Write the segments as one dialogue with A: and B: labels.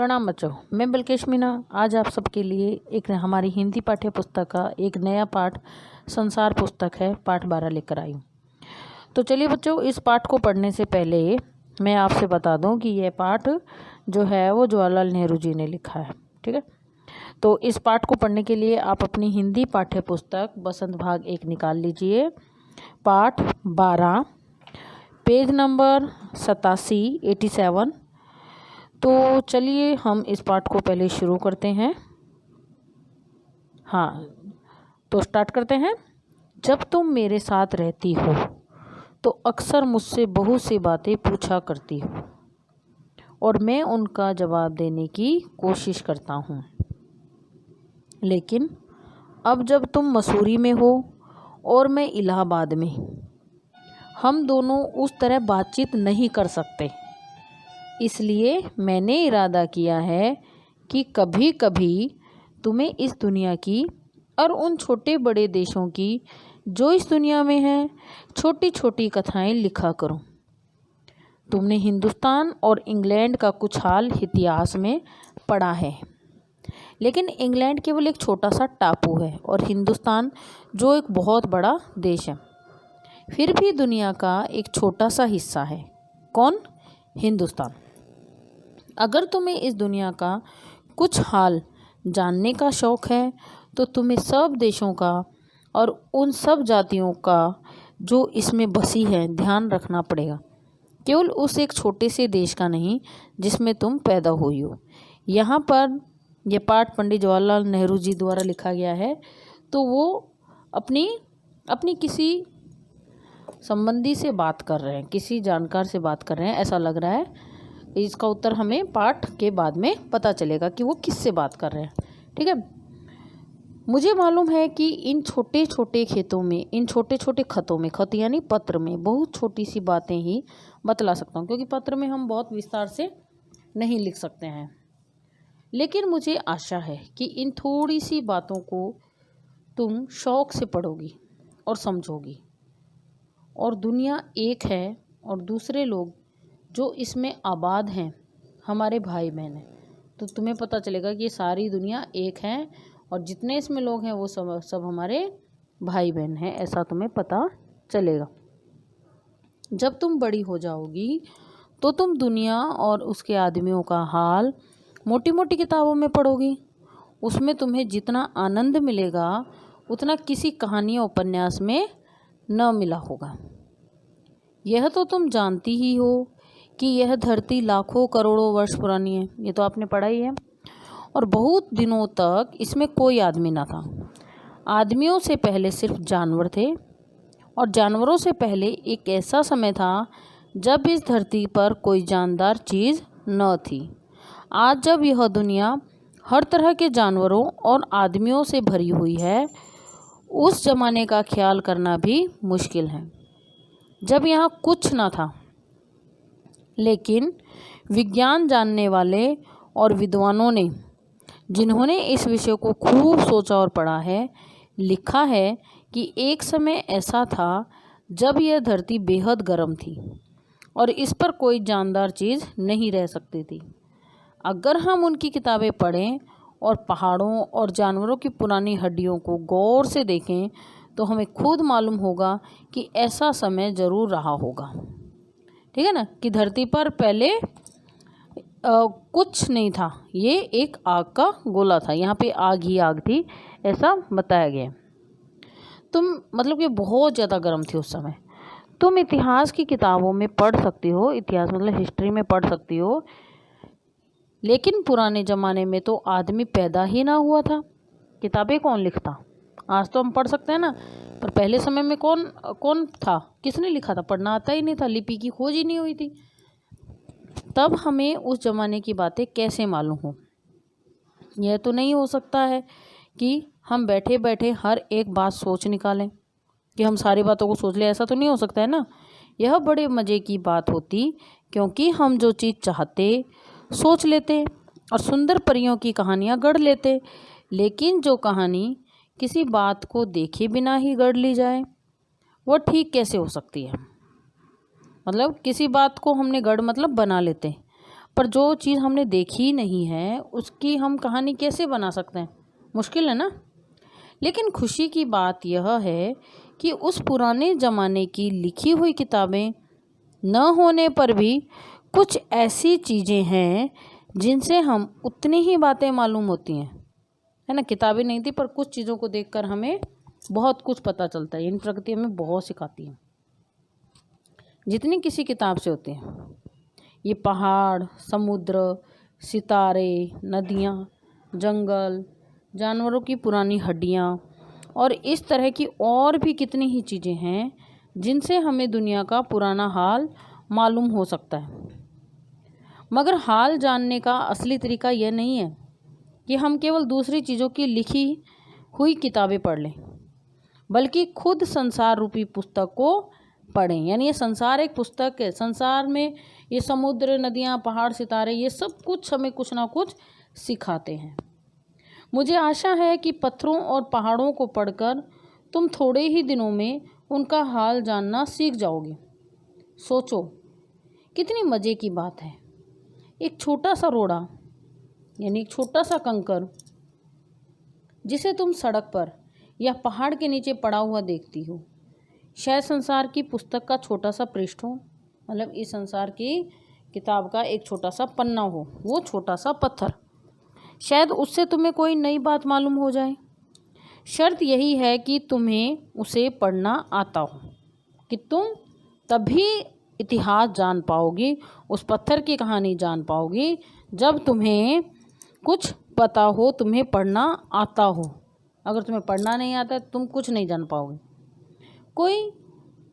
A: प्रणाम बच्चों, मैं बिल्किश मीना आज आप सबके लिए एक हमारी हिंदी पाठ्य पुस्तक का एक नया पाठ संसार पुस्तक है पाठ 12 लेकर आई हूँ। तो चलिए बच्चों, इस पाठ को पढ़ने से पहले मैं आपसे बता दूं कि यह पाठ जो है वो जवाहरलाल नेहरू जी ने लिखा है। ठीक है, तो इस पाठ को पढ़ने के लिए आप अपनी हिंदी पाठ्य पुस्तक बसंत भाग 1 निकाल लीजिए। पाठ 12 पेज नंबर 87 तो चलिए हम इस पाठ को पहले शुरू करते हैं। हाँ, तो स्टार्ट करते हैं। जब तुम मेरे साथ रहती हो तो अक्सर मुझसे बहुत सी बातें पूछा करती हो और मैं उनका जवाब देने की कोशिश करता हूँ, लेकिन अब जब तुम मसूरी में हो और मैं इलाहाबाद में, हम दोनों उस तरह बातचीत नहीं कर सकते। इसलिए मैंने इरादा किया है कि कभी कभी तुम्हें इस दुनिया की और उन छोटे बड़े देशों की जो इस दुनिया में हैं छोटी छोटी कथाएं लिखा करूं। तुमने हिंदुस्तान और इंग्लैंड का कुछ हाल इतिहास में पढ़ा है, लेकिन इंग्लैंड केवल एक छोटा सा टापू है और हिंदुस्तान जो एक बहुत बड़ा देश है, फिर भी दुनिया का एक छोटा सा हिस्सा है। कौन? हिंदुस्तान। अगर तुम्हें इस दुनिया का कुछ हाल जानने का शौक़ है तो तुम्हें सब देशों का और उन सब जातियों का जो इसमें बसी है ध्यान रखना पड़ेगा, केवल उस एक छोटे से देश का नहीं जिसमें तुम पैदा हुई हो। यहाँ पर यह पाठ पंडित जवाहरलाल नेहरू जी द्वारा लिखा गया है, तो वो अपनी किसी संबंधी से बात कर रहे हैं, किसी जानकार से बात कर रहे हैं, ऐसा लग रहा है। इसका उत्तर हमें पाठ के बाद में पता चलेगा कि वो किससे बात कर रहे हैं। ठीक है, मुझे मालूम है कि इन छोटे छोटे खेतों में, इन छोटे छोटे खतों में, खत यानी पत्र में बहुत छोटी सी बातें ही बतला सकता हूँ, क्योंकि पत्र में हम बहुत विस्तार से नहीं लिख सकते हैं। लेकिन मुझे आशा है कि इन थोड़ी सी बातों को तुम शौक़ से पढ़ोगी और समझोगी, और दुनिया एक है और दूसरे लोग जो इसमें आबाद हैं हमारे भाई बहन हैं, तो तुम्हें पता चलेगा कि सारी दुनिया एक है और जितने इसमें लोग हैं वो सब हमारे भाई बहन हैं, ऐसा तुम्हें पता चलेगा। जब तुम बड़ी हो जाओगी तो तुम दुनिया और उसके आदमियों का हाल मोटी मोटी किताबों में पढ़ोगी। उसमें तुम्हें जितना आनंद मिलेगा उतना किसी कहानी या उपन्यास में न मिला होगा। यह तो तुम जानती ही हो कि यह धरती लाखों करोड़ों वर्ष पुरानी है, ये तो आपने पढ़ा ही है, और बहुत दिनों तक इसमें कोई आदमी ना था। आदमियों से पहले सिर्फ जानवर थे, और जानवरों से पहले एक ऐसा समय था जब इस धरती पर कोई जानदार चीज़ न थी। आज जब यह दुनिया हर तरह के जानवरों और आदमियों से भरी हुई है, उस ज़माने का ख्याल करना भी मुश्किल है जब यहाँ कुछ ना था। लेकिन विज्ञान जानने वाले और विद्वानों ने, जिन्होंने इस विषय को खूब सोचा और पढ़ा है, लिखा है कि एक समय ऐसा था जब यह धरती बेहद गर्म थी और इस पर कोई जानदार चीज़ नहीं रह सकती थी। अगर हम उनकी किताबें पढ़ें और पहाड़ों और जानवरों की पुरानी हड्डियों को गौर से देखें तो हमें खुद मालूम होगा कि ऐसा समय ज़रूर रहा होगा। ठीक है ना, कि धरती पर पहले कुछ नहीं था, ये एक आग का गोला था, यहाँ पे आग ही आग थी, ऐसा बताया गया। मतलब कि बहुत ज़्यादा गर्म थी उस समय। तुम इतिहास की किताबों में पढ़ सकती हो, इतिहास मतलब हिस्ट्री में पढ़ सकती हो, लेकिन पुराने ज़माने में तो आदमी पैदा ही ना हुआ था, किताबें कौन लिखता। आज तो हम पढ़ सकते हैं ना, पर पहले समय में कौन था, किसने लिखा था, पढ़ना आता ही नहीं था, लिपि की खोज ही नहीं हुई थी। तब हमें उस ज़माने की बातें कैसे मालूम हो? यह तो नहीं हो सकता है कि हम बैठे बैठे हर एक बात सोच निकालें, कि हम सारी बातों को सोच लें, ऐसा तो नहीं हो सकता है ना। यह बड़े मज़े की बात होती, क्योंकि हम जो चीज़ चाहते सोच लेते और सुंदर परियों की कहानियाँ गढ़ लेते। लेकिन जो कहानी किसी बात को देखे बिना ही गढ़ ली जाए, वह ठीक कैसे हो सकती है? मतलब किसी बात को हमने गढ़ मतलब बना लेते, पर जो चीज़ हमने देखी नहीं है उसकी हम कहानी कैसे बना सकते हैं? मुश्किल है ना। लेकिन खुशी की बात यह है कि उस पुराने ज़माने की लिखी हुई किताबें न होने पर भी कुछ ऐसी चीज़ें हैं जिनसे हम उतनी ही बातें मालूम होती हैं, है ना। किताबें नहीं थी पर कुछ चीज़ों को देखकर हमें बहुत कुछ पता चलता है। इन प्रकृति हमें बहुत सिखाती है जितनी किसी किताब से होती है। ये पहाड़, समुद्र, सितारे, नदियाँ, जंगल, जानवरों की पुरानी हड्डियाँ और इस तरह की और भी कितनी ही चीज़ें हैं जिनसे हमें दुनिया का पुराना हाल मालूम हो सकता है। मगर हाल जानने का असली तरीका यह नहीं है कि हम केवल दूसरी चीज़ों की लिखी हुई किताबें पढ़ लें, बल्कि खुद संसार रूपी पुस्तक को पढ़ें। यानी ये संसार एक पुस्तक है। संसार में ये समुद्र, नदियाँ, पहाड़, सितारे, ये सब कुछ हमें कुछ ना कुछ सिखाते हैं। मुझे आशा है कि पत्थरों और पहाड़ों को पढ़कर तुम थोड़े ही दिनों में उनका हाल जानना सीख जाओगे। सोचो कितनी मज़े की बात है। एक छोटा सा रोड़ा यानी एक छोटा सा कंकर जिसे तुम सड़क पर या पहाड़ के नीचे पड़ा हुआ देखती हो, शायद संसार की पुस्तक का छोटा सा पृष्ठ हो। मतलब इस संसार की किताब का एक छोटा सा पन्ना हो, वो छोटा सा पत्थर। शायद उससे तुम्हें कोई नई बात मालूम हो जाए। शर्त यही है कि तुम्हें उसे पढ़ना आता हो, कि तुम तभी इतिहास जान पाओगी, उस पत्थर की कहानी जान पाओगी जब तुम्हें कुछ पता हो, तुम्हें पढ़ना आता हो। अगर तुम्हें पढ़ना नहीं आता तुम कुछ नहीं जान पाओगे। कोई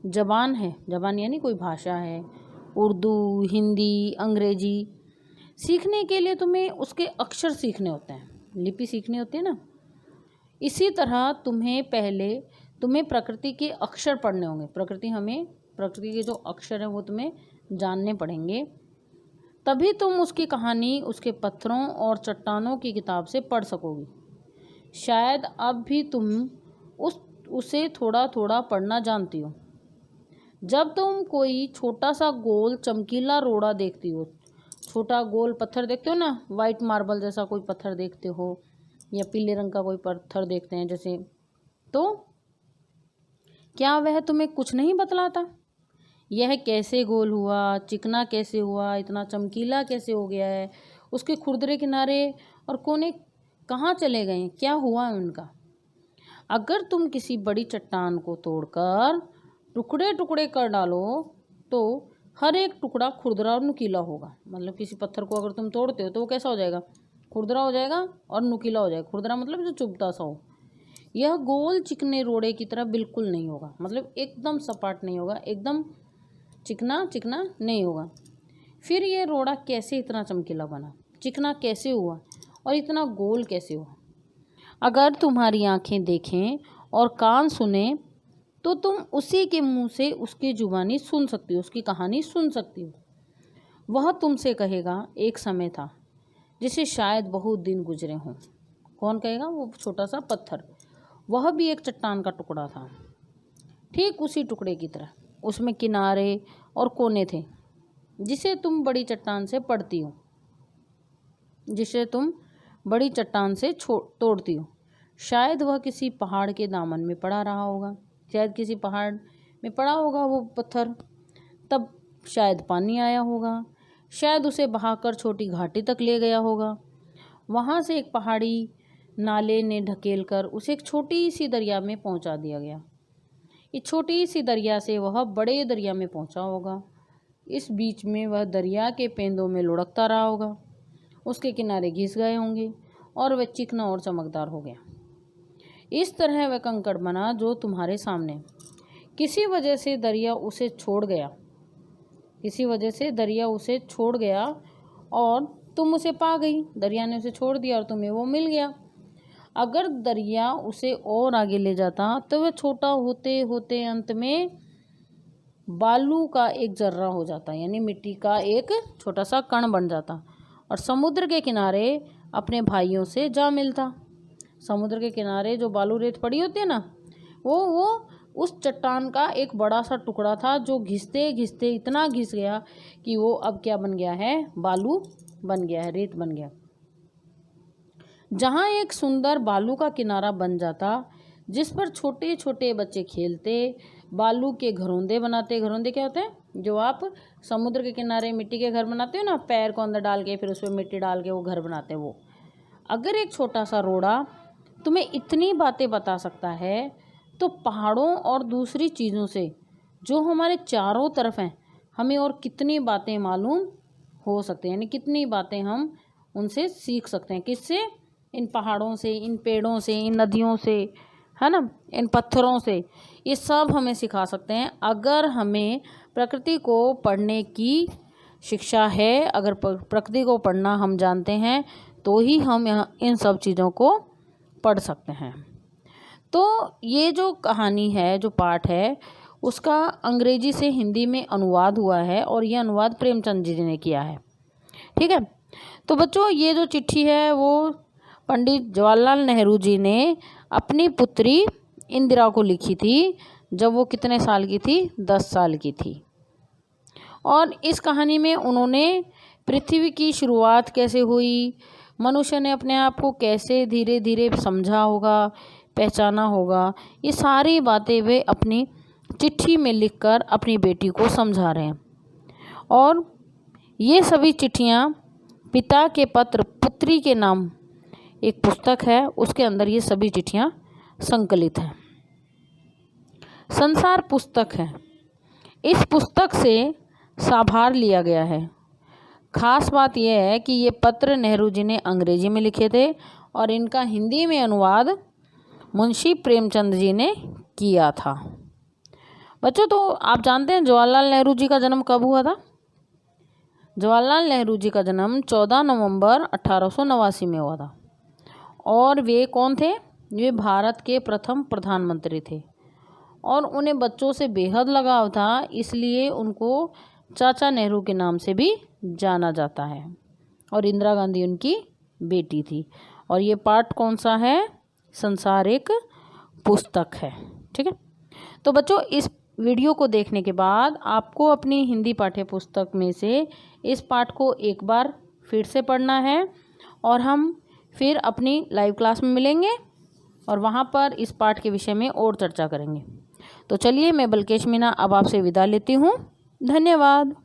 A: ज़बान है, ज़बान यानी कोई भाषा है, उर्दू, हिंदी, अंग्रेजी, सीखने के लिए तुम्हें उसके अक्षर सीखने होते हैं, लिपि सीखनी होती है ना। इसी तरह तुम्हें प्रकृति के अक्षर पढ़ने होंगे। प्रकृति के जो अक्षर हैं वो तुम्हें जानने पड़ेंगे, तभी तुम उसकी कहानी उसके पत्थरों और चट्टानों की किताब से पढ़ सकोगी। शायद अब भी तुम उसे थोड़ा थोड़ा पढ़ना जानती हो। जब तुम कोई छोटा सा गोल चमकीला रोड़ा देखती हो, छोटा गोल पत्थर देखते हो ना, वाइट मार्बल जैसा कोई पत्थर देखते हो या पीले रंग का कोई पत्थर देखते हैं जैसे, तो क्या वह तुम्हें कुछ नहीं बतलाता? यह कैसे गोल हुआ, चिकना कैसे हुआ, इतना चमकीला कैसे हो गया है, उसके खुरदरे किनारे और कोने कहाँ चले गए, क्या हुआ उनका? अगर तुम किसी बड़ी चट्टान को तोड़कर टुकड़े टुकड़े कर डालो तो हर एक टुकड़ा खुरदरा और नुकीला होगा। मतलब किसी पत्थर को अगर तुम तोड़ते हो तो वो कैसा हो जाएगा? खुरदरा हो जाएगा और नुकीला हो जाएगा। खुरदरा मतलब जो चुभता सा हो। यह गोल चिकने रोड़े की तरह बिल्कुल नहीं होगा, मतलब एकदम सपाट नहीं होगा, एकदम चिकना चिकना नहीं होगा। फिर यह रोड़ा कैसे इतना चमकीला बना, चिकना कैसे हुआ और इतना गोल कैसे हुआ? अगर तुम्हारी आंखें देखें और कान सुने तो तुम उसी के मुंह से उसकी जुबानी सुन सकती हो, उसकी कहानी सुन सकती हो। वह तुमसे कहेगा एक समय था जिसे शायद बहुत दिन गुजरे हों। कौन कहेगा? वो छोटा सा पत्थर। वह भी एक चट्टान का टुकड़ा था, ठीक उसी टुकड़े की तरह। उसमें किनारे और कोने थे जिसे तुम बड़ी चट्टान से पढ़ती हो, जिसे तुम बड़ी चट्टान से तोड़ती हो। शायद वह किसी पहाड़ के दामन में पड़ा रहा होगा, शायद किसी पहाड़ में पड़ा होगा वो पत्थर, तब शायद पानी आया होगा, शायद उसे बहाकर छोटी घाटी तक ले गया होगा। वहाँ से एक पहाड़ी नाले ने ढकेल कर उसे एक छोटी सी दरिया में पहुँचा दिया गया। इस छोटी सी दरिया से वह बड़े दरिया में पहुँचा होगा। इस बीच में वह दरिया के पेंदों में लुढ़कता रहा होगा, उसके किनारे घिस गए होंगे और वह चिकना और चमकदार हो गया। इस तरह वह कंकड़ बना जो तुम्हारे सामने। किसी वजह से दरिया उसे छोड़ गया और तुम उसे पा गई। दरिया ने उसे छोड़ दिया और तुम्हें वो मिल गया। अगर दरिया उसे और आगे ले जाता तो वह छोटा होते होते अंत में बालू का एक जर्रा हो जाता, यानी मिट्टी का एक छोटा सा कण बन जाता और समुद्र के किनारे अपने भाइयों से जा मिलता। समुद्र के किनारे जो बालू रेत पड़ी होती है ना, वो उस चट्टान का एक बड़ा सा टुकड़ा था जो घिसते घिसते इतना घिस गया कि वो अब क्या बन गया है, बालू बन गया है, रेत बन गया। जहाँ एक सुंदर बालू का किनारा बन जाता जिस पर छोटे छोटे बच्चे खेलते, बालू के घरौंदे बनाते। घरौंदे क्या होते हैं? जो आप समुद्र के किनारे मिट्टी के घर बनाते हो ना, पैर को अंदर डाल के फिर उसमें मिट्टी डाल के वो घर बनाते हैं वो। अगर एक छोटा सा रोड़ा तुम्हें इतनी बातें बता सकता है तो पहाड़ों और दूसरी चीज़ों से जो हमारे चारों तरफ हैं हमें और कितनी बातें मालूम हो सकते हैं, यानी कितनी बातें हम उनसे सीख सकते हैं। किससे? इन पहाड़ों से, इन पेड़ों से, इन नदियों से, है ना, इन पत्थरों से। ये सब हमें सिखा सकते हैं अगर हमें प्रकृति को पढ़ने की शिक्षा है। अगर प्रकृति को पढ़ना हम जानते हैं तो ही हम यहाँ इन सब चीज़ों को पढ़ सकते हैं। तो ये जो कहानी है, जो पाठ है, उसका अंग्रेजी से हिंदी में अनुवाद हुआ है और ये अनुवाद प्रेमचंद जी ने किया है। ठीक है। तो बच्चों, ये जो चिट्ठी है वो पंडित जवाहरलाल नेहरू जी ने अपनी पुत्री इंदिरा को लिखी थी जब वो कितने साल की थी? 10 साल की थी। और इस कहानी में उन्होंने पृथ्वी की शुरुआत कैसे हुई, मनुष्य ने अपने आप को कैसे धीरे धीरे समझा होगा, पहचाना होगा, ये सारी बातें वे अपनी चिट्ठी में लिखकर अपनी बेटी को समझा रहे हैं। और ये सभी चिट्ठियाँ पिता के पत्र पुत्री के नाम एक पुस्तक है, उसके अंदर ये सभी चिट्ठियाँ संकलित हैं। संसार पुस्तक है। इस पुस्तक से साभार लिया गया है। खास बात यह है कि ये पत्र नेहरू जी ने अंग्रेजी में लिखे थे और इनका हिंदी में अनुवाद मुंशी प्रेमचंद जी ने किया था। बच्चों, तो आप जानते हैं जवाहरलाल नेहरू जी का जन्म कब हुआ था? जवाहरलाल नेहरू जी का जन्म 14 नवंबर 1889 में हुआ था। और वे कौन थे? वे भारत के प्रथम प्रधानमंत्री थे और उन्हें बच्चों से बेहद लगाव था, इसलिए उनको चाचा नेहरू के नाम से भी जाना जाता है। और इंदिरा गांधी उनकी बेटी थी। और ये पाठ कौन सा है? संसार एक पुस्तक है। ठीक है। तो बच्चों, इस वीडियो को देखने के बाद आपको अपनी हिंदी पाठ्य पुस्तक में से इस पाठ को एक बार फिर से पढ़ना है और हम फिर अपनी लाइव क्लास में मिलेंगे और वहाँ पर इस पाठ के विषय में और चर्चा करेंगे। तो चलिए, मैं बलकेश मीना अब आपसे विदा लेती हूँ। धन्यवाद।